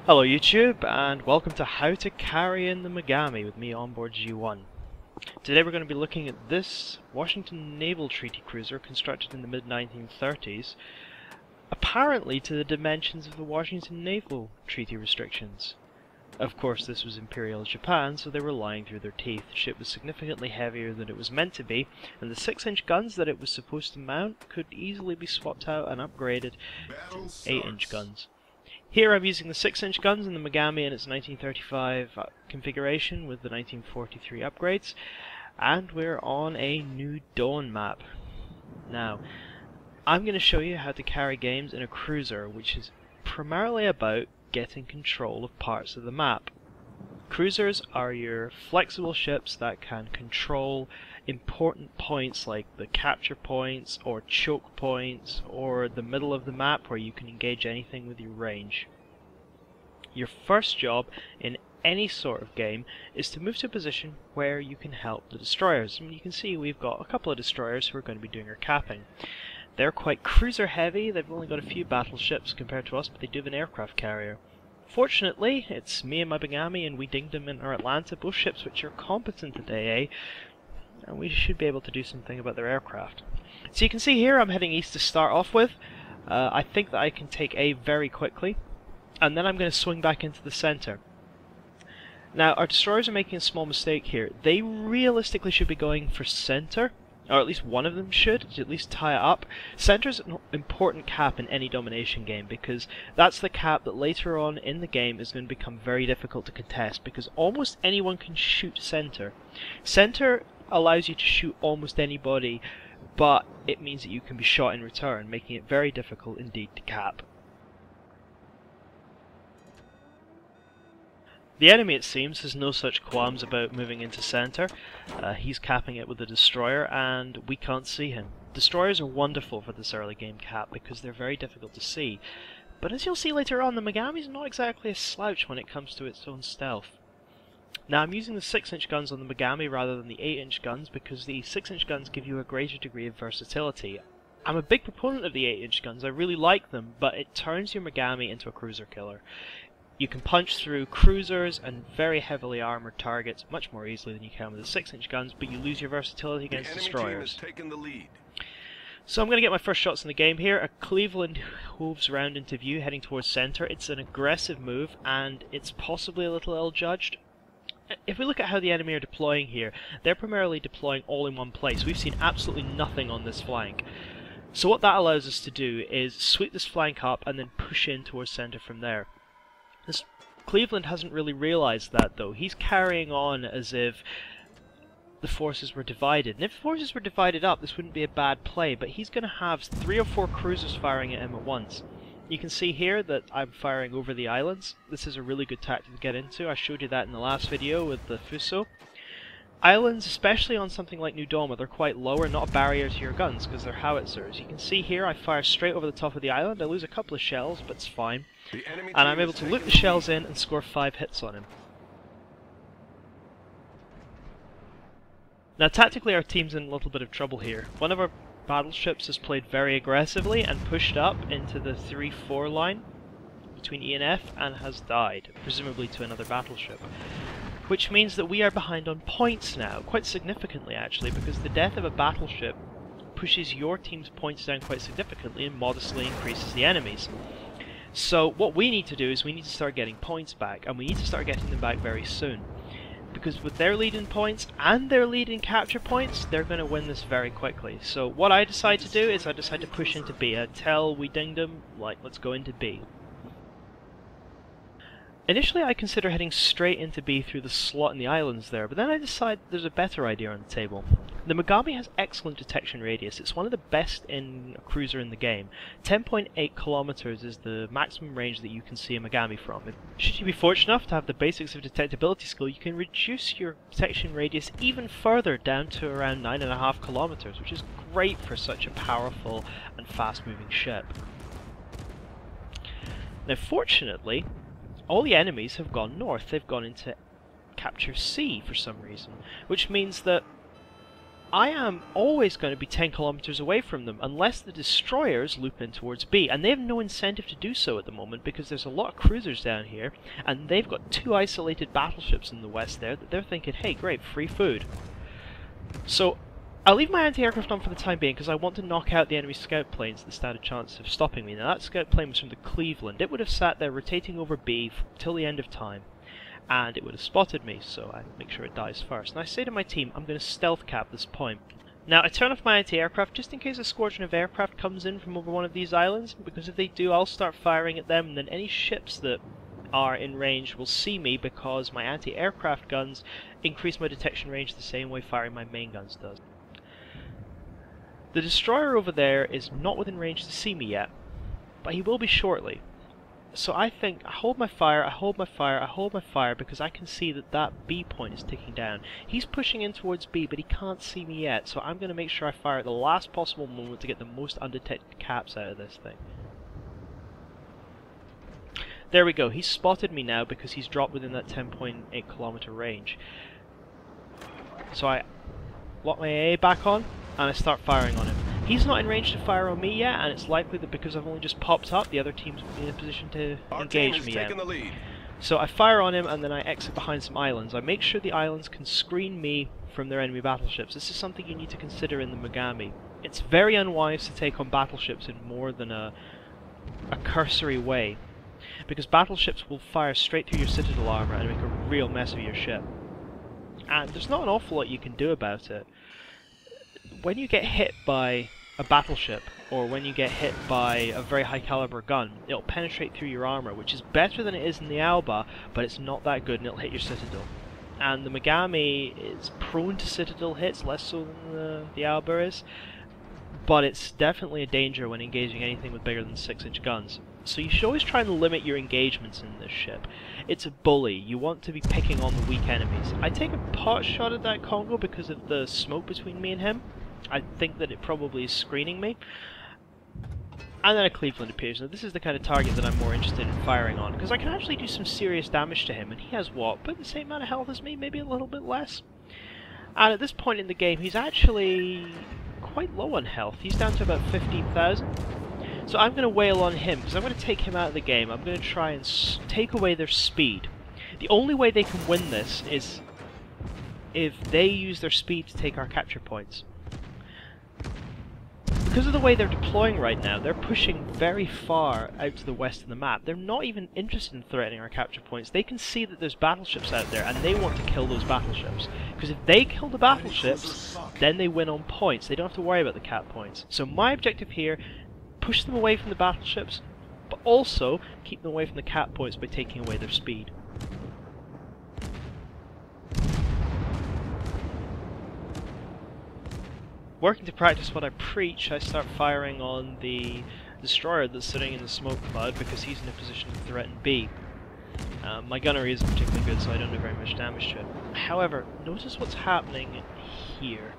Hello YouTube, and welcome to How to Carry in the Mogami with me onboard G1. Today we're going to be looking at this Washington Naval Treaty cruiser constructed in the mid-1930s, apparently to the dimensions of the Washington Naval Treaty restrictions. Of course this was Imperial Japan, so they were lying through their teeth. The ship was significantly heavier than it was meant to be, and the 6-inch guns that it was supposed to mount could easily be swapped out and upgraded to 8-inch guns. Here I'm using the 6-inch guns in the Mogami in its 1935 configuration with the 1943 upgrades, and we're on a New Dawn map. Now, I'm going to show you how to carry games in a cruiser, which is primarily about getting control of parts of the map. Cruisers are your flexible ships that can control important points like the capture points or choke points or the middle of the map where you can engage anything with your range. Your first job in any sort of game is to move to a position where you can help the destroyers. And you can see we've got a couple of destroyers who are going to be doing our capping. They're quite cruiser heavy, they've only got a few battleships compared to us, but they do have an aircraft carrier. Fortunately, it's me and my Mogami, and we dinged them in our Atlanta, both ships which are competent at AA, and we should be able to do something about their aircraft. So you can see here I'm heading east to start off with. I think that I can take A very quickly, and then I'm going to swing back into the center. Now our destroyers are making a small mistake here. They realistically should be going for center, or at least one of them should, to at least tie it up. Center is an important cap in any domination game because that's the cap that later on in the game is going to become very difficult to contest because almost anyone can shoot center. Center allows you to shoot almost anybody, but it means that you can be shot in return, making it very difficult indeed to cap. The enemy, it seems, has no such qualms about moving into center. He's capping it with a destroyer, and we can't see him. Destroyers are wonderful for this early game cap because they're very difficult to see. But as you'll see later on, the Mogami's not exactly a slouch when it comes to its own stealth. Now I'm using the 6-inch guns on the Mogami rather than the 8-inch guns because the 6-inch guns give you a greater degree of versatility. I'm a big proponent of the 8-inch guns, I really like them, but it turns your Mogami into a cruiser killer. You can punch through cruisers and very heavily armored targets much more easily than you can with the 6-inch guns, but you lose your versatility against destroyers. So I'm going to get my first shots in the game here. A Cleveland hoves round into view heading towards center. It's an aggressive move and it's possibly a little ill-judged. If we look at how the enemy are deploying here, they're primarily deploying all in one place. We've seen absolutely nothing on this flank. So what that allows us to do is sweep this flank up and then push in towards center from there. Cleveland hasn't really realized that though. He's carrying on as if the forces were divided. And if the forces were divided up, this wouldn't be a bad play, but he's going to have 3 or 4 cruisers firing at him at once. You can see here that I'm firing over the islands. This is a really good tactic to get into. I showed you that in the last video with the Fuso. Islands, especially on something like New Dawn, they're quite low, are not a barrier to your guns because they're howitzers. You can see here I fire straight over the top of the island. I lose a couple of shells, but it's fine. And I'm able to loop the shells in and score 5 hits on him. Now tactically our team's in a little bit of trouble here. One of our battleships has played very aggressively and pushed up into the 3-4 line between E and F and has died, presumably to another battleship. Which means that we are behind on points now, quite significantly actually, because the death of a battleship pushes your team's points down quite significantly and modestly increases the enemy's. So what we need to do is we need to start getting points back, and we need to start getting them back very soon. Because with their lead in points and their lead in capture points, they're going to win this very quickly. So what I decide to do is I decide to push into B. I tell we dinged them, like, let's go into B. Initially I consider heading straight into B through the slot in the islands there, but then I decide there's a better idea on the table. The Mogami has excellent detection radius. It's one of the best in a cruiser in the game. 10.8 kilometers is the maximum range that you can see a Mogami from. Should you be fortunate enough to have the basics of detectability skill, you can reduce your detection radius even further down to around 9.5 kilometers, which is great for such a powerful and fast-moving ship. Now fortunately, all the enemies have gone north. They've gone into capture C for some reason, which means that I am always going to be 10 kilometers away from them unless the destroyers loop in towards B, and they have no incentive to do so at the moment because there's a lot of cruisers down here, and they've got 2 isolated battleships in the west there that they're thinking, hey great, free food. So I'll leave my anti-aircraft on for the time being because I want to knock out the enemy scout planes that stand a chance of stopping me. Now that scout plane was from the Cleveland. It would have sat there rotating over B till the end of time, and it would have spotted me, so I make sure it dies first. And I say to my team, I'm going to stealth cap this point. Now I turn off my anti-aircraft just in case a squadron of aircraft comes in from over one of these islands, because if they do I'll start firing at them, and then any ships that are in range will see me because my anti-aircraft guns increase my detection range the same way firing my main guns does. The destroyer over there is not within range to see me yet, but he will be shortly. So I think, I hold my fire, I hold my fire, I hold my fire, because I can see that that B point is ticking down. He's pushing in towards B, but he can't see me yet, so I'm going to make sure I fire at the last possible moment to get the most undetected caps out of this thing. There we go, he's spotted me now because he's dropped within that 10.8 kilometer range. So I lock my AA back on, and I start firing on him. He's not in range to fire on me yet, and it's likely that because I've only just popped up, the other team's in a position to engage me yet. So I fire on him, and then I exit behind some islands. I make sure the islands can screen me from their enemy battleships. This is something you need to consider in the Mogami. It's very unwise to take on battleships in more than a cursory way, because battleships will fire straight through your citadel armor and make a real mess of your ship. And there's not an awful lot you can do about it. When you get hit by a battleship, or when you get hit by a very high caliber gun, it'll penetrate through your armor, which is better than it is in the Alba, but it's not that good and it'll hit your citadel. And the Mogami is prone to citadel hits, less so than the Alba is, but it's definitely a danger when engaging anything with bigger than 6-inch guns. So you should always try and limit your engagements in this ship. It's a bully, you want to be picking on the weak enemies. I take a pot shot at that Congo because of the smoke between me and him. I think that it probably is screening me. And then a Cleveland appears. Now this is the kind of target that I'm more interested in firing on, because I can actually do some serious damage to him, and he has what? About the same amount of health as me, maybe a little bit less. And at this point in the game, he's actually quite low on health. He's down to about 15,000. So I'm going to wail on him, because I'm going to take him out of the game. I'm going to try and take away their speed. The only way they can win this is if they use their speed to take our capture points. Because of the way they're deploying right now, they're pushing very far out to the west of the map. They're not even interested in threatening our capture points. They can see that there's battleships out there, and they want to kill those battleships. Because if they kill the battleships, then they win on points. They don't have to worry about the cap points. So my objective here, push them away from the battleships, but also keep them away from the cap points by taking away their speed. Working to practice what I preach, I start firing on the destroyer that's sitting in the smoke cloud because he's in a position to threaten B. My gunnery isn't particularly good, so I don't do very much damage to it. However, notice what's happening here.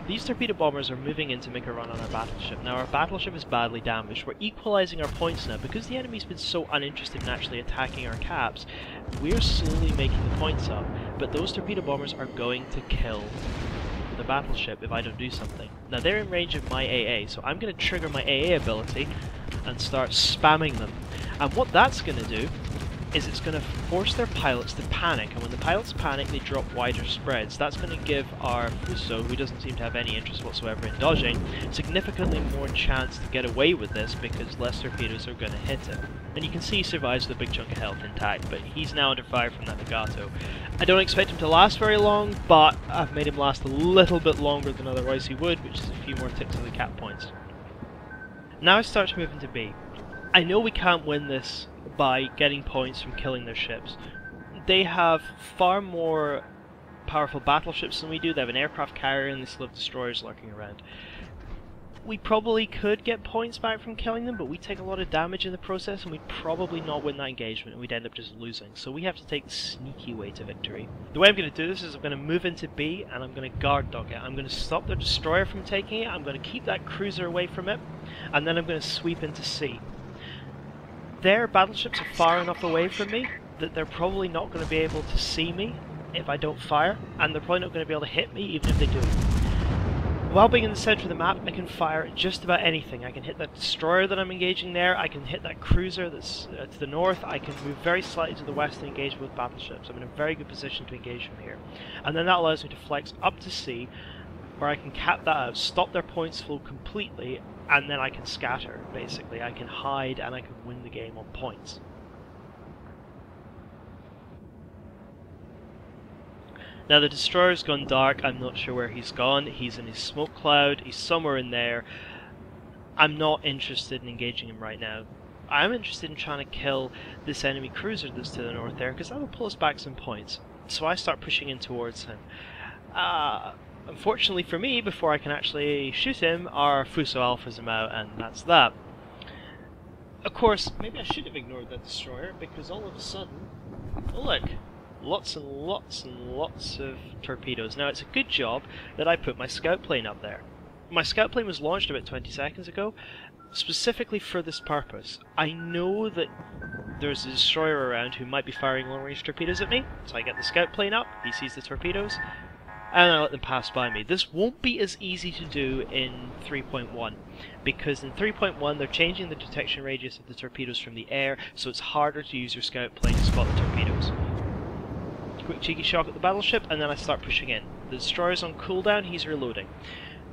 These torpedo bombers are moving in to make a run on our battleship. Now our battleship is badly damaged. We're equalizing our points now. Because the enemy's been so uninterested in actually attacking our caps, we're slowly making the points up. But those torpedo bombers are going to kill the battleship if I don't do something. Now they're in range of my AA, so I'm going to trigger my AA ability and start spamming them. And what that's going to do is it's going to force their pilots to panic, and when the pilots panic they drop wider spreads. That's going to give our Fuso, who doesn't seem to have any interest whatsoever in dodging, significantly more chance to get away with this because less torpedoes are going to hit him. And you can see he survives with a big chunk of health intact, but he's now under fire from that Nagato. I don't expect him to last very long, but I've made him last a little bit longer than otherwise he would, which is a few more ticks of the cap points. Now I start to move into B. I know we can't win this by getting points from killing their ships. They have far more powerful battleships than we do. They have an aircraft carrier and they still have destroyers lurking around. We probably could get points back from killing them, but we take a lot of damage in the process and we'd probably not win that engagement and we'd end up just losing. So we have to take the sneaky way to victory. The way I'm going to do this is I'm going to move into B and I'm going to guard dog it. I'm going to stop their destroyer from taking it, I'm going to keep that cruiser away from it, and then I'm going to sweep into C. Their battleships are far enough away from me that they're probably not going to be able to see me if I don't fire, and they're probably not going to be able to hit me even if they do. While being in the center of the map, I can fire at just about anything. I can hit that destroyer that I'm engaging there, I can hit that cruiser that's to the north, I can move very slightly to the west and engage with battleships. I'm in a very good position to engage from here. And then that allows me to flex up to sea, where I can cap that out, stop their points flow completely, and then I can scatter, basically. I can hide and I can win the game on points. Now the destroyer's gone dark, I'm not sure where he's gone. He's in his smoke cloud, he's somewhere in there. I'm not interested in engaging him right now. I'm interested in trying to kill this enemy cruiser that's to the north there, because that will pull us back some points. So I start pushing in towards him. Unfortunately for me, before I can actually shoot him, our Fuso alphas him out, and that's that. Of course, maybe I should have ignored that destroyer, because all of a sudden, oh look, lots and lots and lots of torpedoes. Now it's a good job that I put my scout plane up there. My scout plane was launched about 20 seconds ago, specifically for this purpose. I know that there's a destroyer around who might be firing long-range torpedoes at me, so I get the scout plane up, he sees the torpedoes, and I let them pass by me. This won't be as easy to do in 3.1, because in 3.1 they're changing the detection radius of the torpedoes from the air, so it's harder to use your scout plane to spot the torpedoes. Quick cheeky shock at the battleship, and then I start pushing in. The destroyer's on cooldown, he's reloading.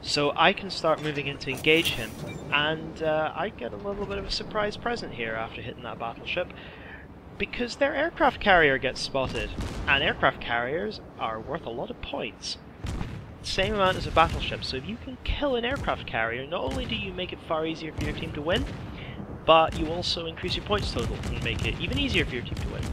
So I can start moving in to engage him, and I get a little bit of a surprise present here after hitting that battleship, because their aircraft carrier gets spotted, and aircraft carriers are worth a lot of points. Same amount as a battleship, so if you can kill an aircraft carrier, not only do you make it far easier for your team to win, but you also increase your points total and make it even easier for your team to win.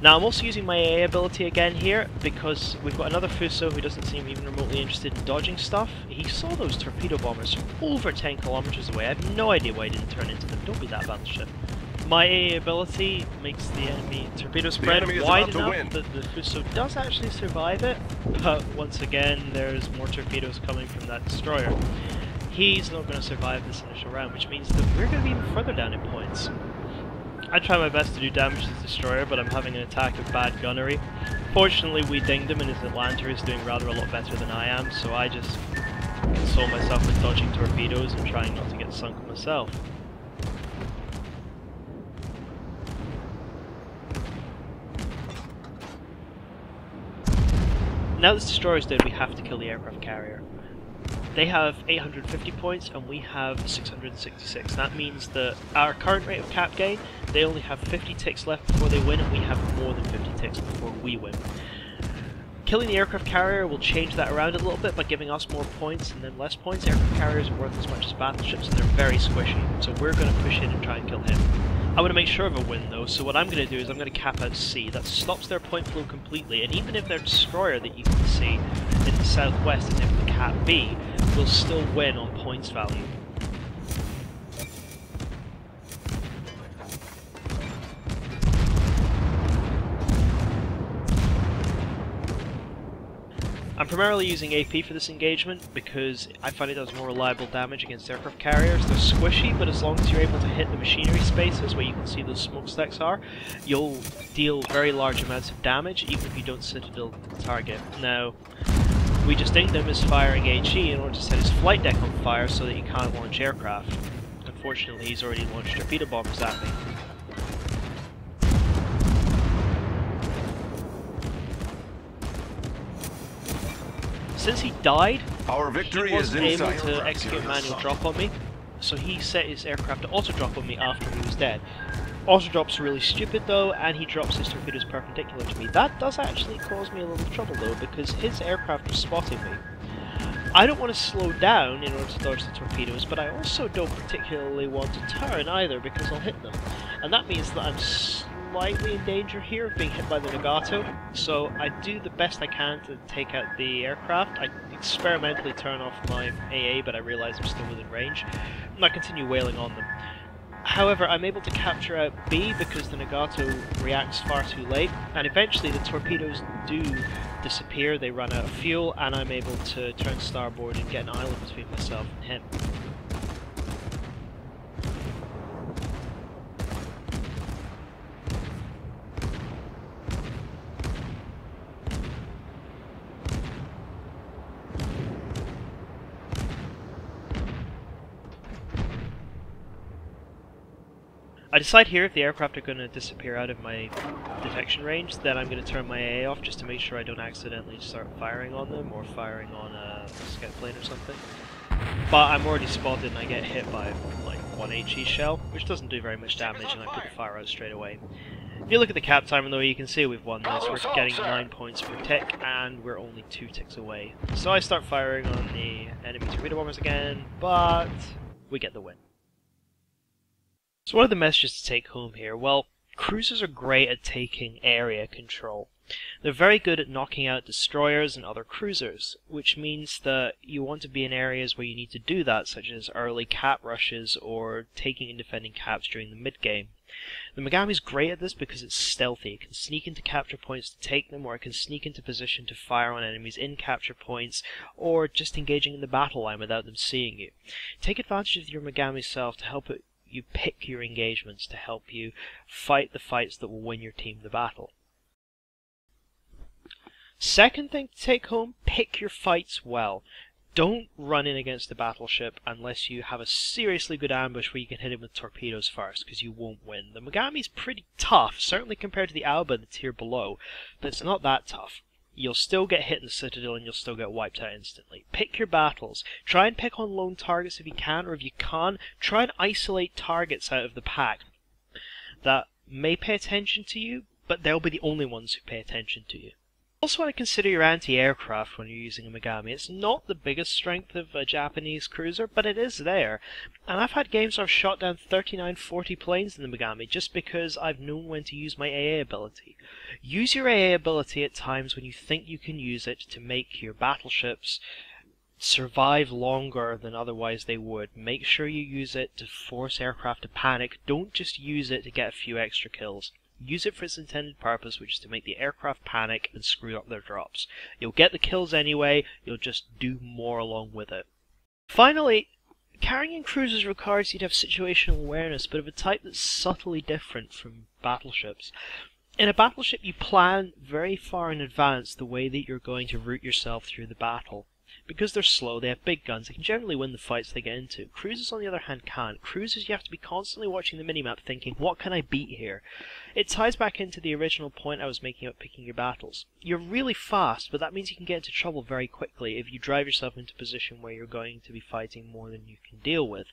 Now I'm also using my AA ability again here, because we've got another Fuso who doesn't seem even remotely interested in dodging stuff. He saw those torpedo bombers from over 10 kilometers away. I have no idea why he didn't turn into them. Don't be that battleship. My AA ability makes the enemy torpedo spread wide enough that the Fuso does actually survive it, but once again there's more torpedoes coming from that destroyer. He's not going to survive this initial round, which means that we're going to be even further down in points. I try my best to do damage to this destroyer, but I'm having an attack of bad gunnery. Fortunately we dinged him and his Atlanta is doing rather a lot better than I am, so I just console myself with dodging torpedoes and trying not to get sunk myself. Now this destroyer's dead, we have to kill the aircraft carrier. They have 850 points and we have 666. That means that our current rate of cap gain, they only have 50 ticks left before they win, and we have more than 50 ticks before we win. Killing the aircraft carrier will change that around a little bit by giving us more points and then less points. Aircraft carriers are worth as much as battleships and they're very squishy, so we're going to push in and try and kill him. I want to make sure of a win though, so what I'm going to do is I'm going to cap out C. That stops their point flow completely, and even if their destroyer that you can see in the southwest is able to cap B, we'll still win on points value. I'm primarily using AP for this engagement because I find it does more reliable damage against aircraft carriers. They're squishy, but as long as you're able to hit the machinery spaces where you can see those smokestacks are, you'll deal very large amounts of damage even if you don't citadel the target. Now, we just dinged him as firing HE in order to set his flight deck on fire so that he can't launch aircraft. Unfortunately, he's already launched torpedo bombers at me. Since he died, our victory he wasn't is able to execute manual drop on me, so he set his aircraft to auto-drop on me after he was dead. Auto-drop's really stupid though, and he drops his torpedoes perpendicular to me. That does actually cause me a little trouble though, because his aircraft was spotting me. I don't want to slow down in order to dodge the torpedoes, but I also don't particularly want to turn either, because I'll hit them. And that means that I'm slightly in danger here of being hit by the Nagato, so I do the best I can to take out the aircraft. I experimentally turn off my AA, but I realize I'm still within range, and I continue wailing on them. However, I'm able to capture out B because the Nagato reacts far too late, and eventually the torpedoes do disappear, they run out of fuel, and I'm able to turn starboard and get an island between myself and him. decide here if the aircraft are going to disappear out of my detection range, then I'm going to turn my AA off just to make sure I don't accidentally start firing on them or firing on a scout plane or something. But I'm already spotted and I get hit by like 1 HE shell, which doesn't do very much damage, and I put the fire out straight away. If you look at the cap timer though, you can see we've won this. We're getting 9 points per tick, and we're only 2 ticks away. So I start firing on the enemy torpedo bombers again, but we get the win. So what are the messages to take home here? Well, cruisers are great at taking area control. They're very good at knocking out destroyers and other cruisers, which means that you want to be in areas where you need to do that, such as early cap rushes or taking and defending caps during the mid-game. The Mogami's great at this because it's stealthy. It can sneak into capture points to take them, or it can sneak into position to fire on enemies in capture points, or just engaging in the battle line without them seeing you. Take advantage of your Mogami self to help you pick your engagements, to help you fight the fights that will win your team the battle. Second thing to take home, pick your fights well. Don't run in against the battleship unless you have a seriously good ambush where you can hit it with torpedoes first, because you won't win. The Mogami's pretty tough, certainly compared to the Alba, the tier below, but it's not that tough. You'll still get hit in the Citadel and you'll still get wiped out instantly. Pick your battles. Try and pick on lone targets if you can, or if you can't, try and isolate targets out of the pack that may pay attention to you, but they'll be the only ones who pay attention to you. Also want to consider your anti-aircraft when you're using a Mogami. It's not the biggest strength of a Japanese cruiser, but it is there. And I've had games where I've shot down 39-40 planes in the Mogami just because I've known when to use my AA ability. Use your AA ability at times when you think you can use it to make your battleships survive longer than otherwise they would. Make sure you use it to force aircraft to panic. Don't just use it to get a few extra kills. Use it for its intended purpose, which is to make the aircraft panic and screw up their drops. You'll get the kills anyway, you'll just do more along with it. Finally, carrying in cruisers requires you to have situational awareness, but of a type that's subtly different from battleships. In a battleship, you plan very far in advance the way that you're going to route yourself through the battle. Because they're slow, they have big guns, they can generally win the fights they get into. Cruisers, on the other hand, can't. Cruisers, you have to be constantly watching the minimap thinking, what can I beat here? It ties back into the original point I was making about picking your battles. You're really fast, but that means you can get into trouble very quickly if you drive yourself into a position where you're going to be fighting more than you can deal with.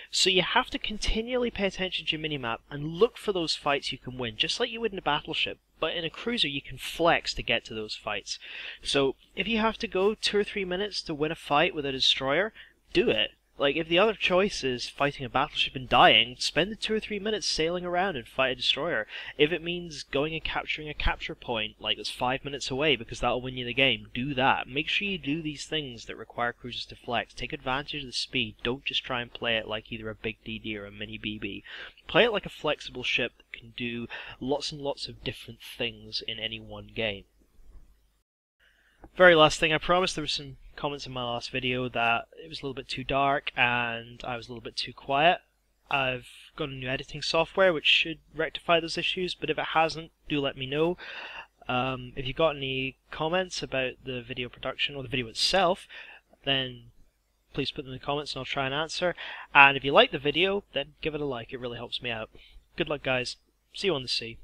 So you have to continually pay attention to your minimap and look for those fights you can win, just like you would in a battleship. But in a cruiser, you can flex to get to those fights. So if you have to go 2 or 3 minutes to win a fight with a destroyer, do it. Like, if the other choice is fighting a battleship and dying, spend the 2 or 3 minutes sailing around and fight a destroyer. If it means going and capturing a capture point, like it's 5 minutes away because that'll win you the game, do that. Make sure you do these things that require cruisers to flex. Take advantage of the speed. Don't just try and play it like either a big DD or a mini BB. Play it like a flexible ship that can do lots and lots of different things in any one game. Very last thing, I promised there were some comments in my last video that it was a little bit too dark and I was a little bit too quiet. I've got a new editing software which should rectify those issues, but if it hasn't, do let me know. If you've got any comments about the video production or the video itself, then please put them in the comments and I'll try and answer. And if you like the video, then give it a like, it really helps me out. Good luck guys, see you on the sea.